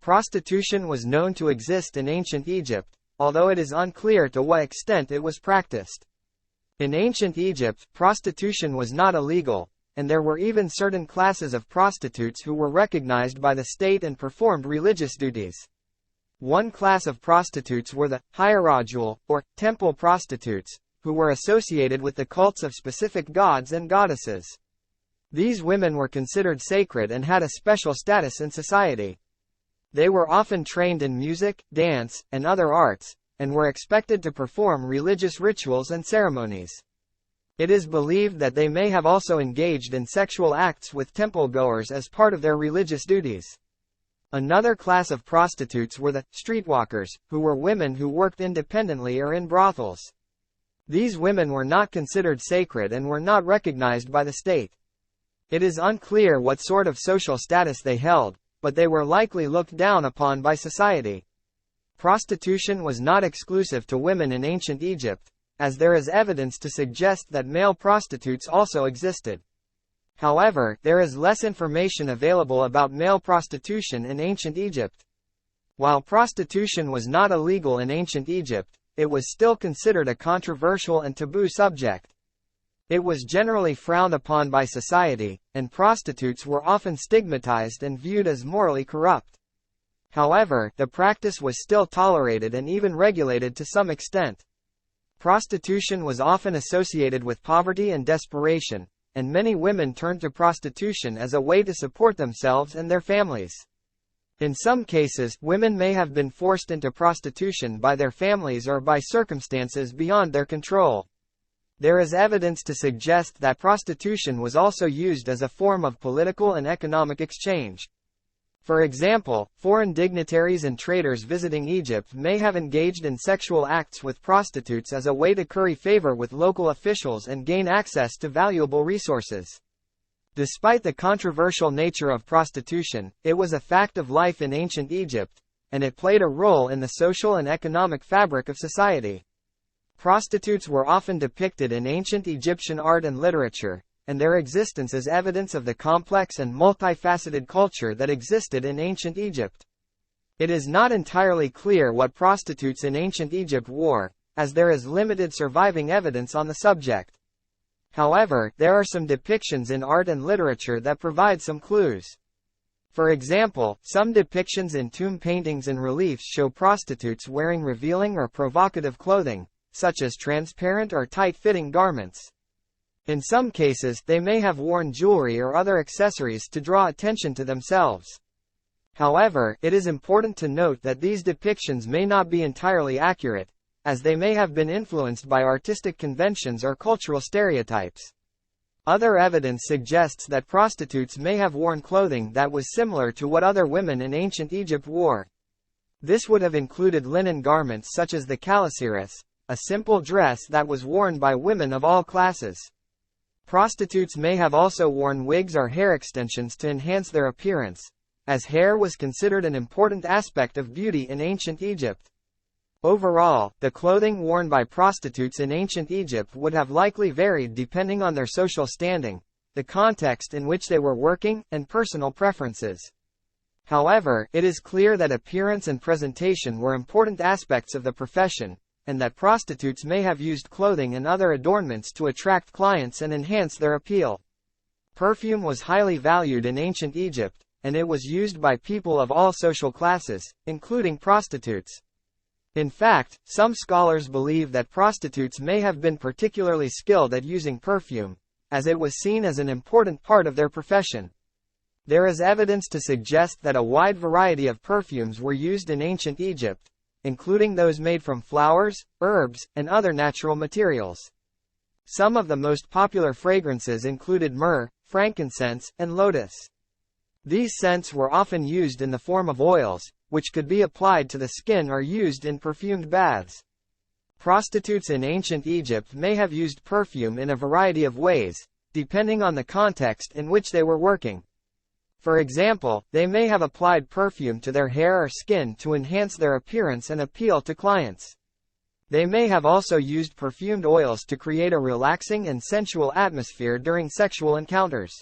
Prostitution was known to exist in ancient Egypt, although it is unclear to what extent it was practiced. In ancient Egypt, prostitution was not illegal, and there were even certain classes of prostitutes who were recognized by the state and performed religious duties. One class of prostitutes were the hierodule, or temple prostitutes, who were associated with the cults of specific gods and goddesses. These women were considered sacred and had a special status in society. They were often trained in music, dance, and other arts, and were expected to perform religious rituals and ceremonies. It is believed that they may have also engaged in sexual acts with temple-goers as part of their religious duties. Another class of prostitutes were the streetwalkers, who were women who worked independently or in brothels. These women were not considered sacred and were not recognized by the state. It is unclear what sort of social status they held, but they were likely looked down upon by society. Prostitution was not exclusive to women in ancient Egypt, as there is evidence to suggest that male prostitutes also existed. However, there is less information available about male prostitution in ancient Egypt. While prostitution was not illegal in ancient Egypt, it was still considered a controversial and taboo subject. It was generally frowned upon by society, and prostitutes were often stigmatized and viewed as morally corrupt. However, the practice was still tolerated and even regulated to some extent. Prostitution was often associated with poverty and desperation, and many women turned to prostitution as a way to support themselves and their families. In some cases, women may have been forced into prostitution by their families or by circumstances beyond their control. There is evidence to suggest that prostitution was also used as a form of political and economic exchange. For example, foreign dignitaries and traders visiting Egypt may have engaged in sexual acts with prostitutes as a way to curry favor with local officials and gain access to valuable resources. Despite the controversial nature of prostitution, it was a fact of life in ancient Egypt, and it played a role in the social and economic fabric of society. Prostitutes were often depicted in ancient Egyptian art and literature, and their existence is evidence of the complex and multifaceted culture that existed in ancient Egypt. It is not entirely clear what prostitutes in ancient Egypt wore, as there is limited surviving evidence on the subject. However, there are some depictions in art and literature that provide some clues. For example, some depictions in tomb paintings and reliefs show prostitutes wearing revealing or provocative clothing, such as transparent or tight-fitting garments. In some cases, they may have worn jewelry or other accessories to draw attention to themselves. However, it is important to note that these depictions may not be entirely accurate, as they may have been influenced by artistic conventions or cultural stereotypes. Other evidence suggests that prostitutes may have worn clothing that was similar to what other women in ancient Egypt wore. This would have included linen garments such as the calasiris, a simple dress that was worn by women of all classes. Prostitutes may have also worn wigs or hair extensions to enhance their appearance, as hair was considered an important aspect of beauty in ancient Egypt. Overall, the clothing worn by prostitutes in ancient Egypt would have likely varied depending on their social standing, the context in which they were working, and personal preferences. However, it is clear that appearance and presentation were important aspects of the profession, and that prostitutes may have used clothing and other adornments to attract clients and enhance their appeal. Perfume was highly valued in ancient Egypt, and it was used by people of all social classes, including prostitutes. In fact, some scholars believe that prostitutes may have been particularly skilled at using perfume, as it was seen as an important part of their profession. There is evidence to suggest that a wide variety of perfumes were used in ancient Egypt, including those made from flowers, herbs, and other natural materials. Some of the most popular fragrances included myrrh, frankincense, and lotus. These scents were often used in the form of oils, which could be applied to the skin or used in perfumed baths. Prostitutes in ancient Egypt may have used perfume in a variety of ways, depending on the context in which they were working. For example, they may have applied perfume to their hair or skin to enhance their appearance and appeal to clients. They may have also used perfumed oils to create a relaxing and sensual atmosphere during sexual encounters.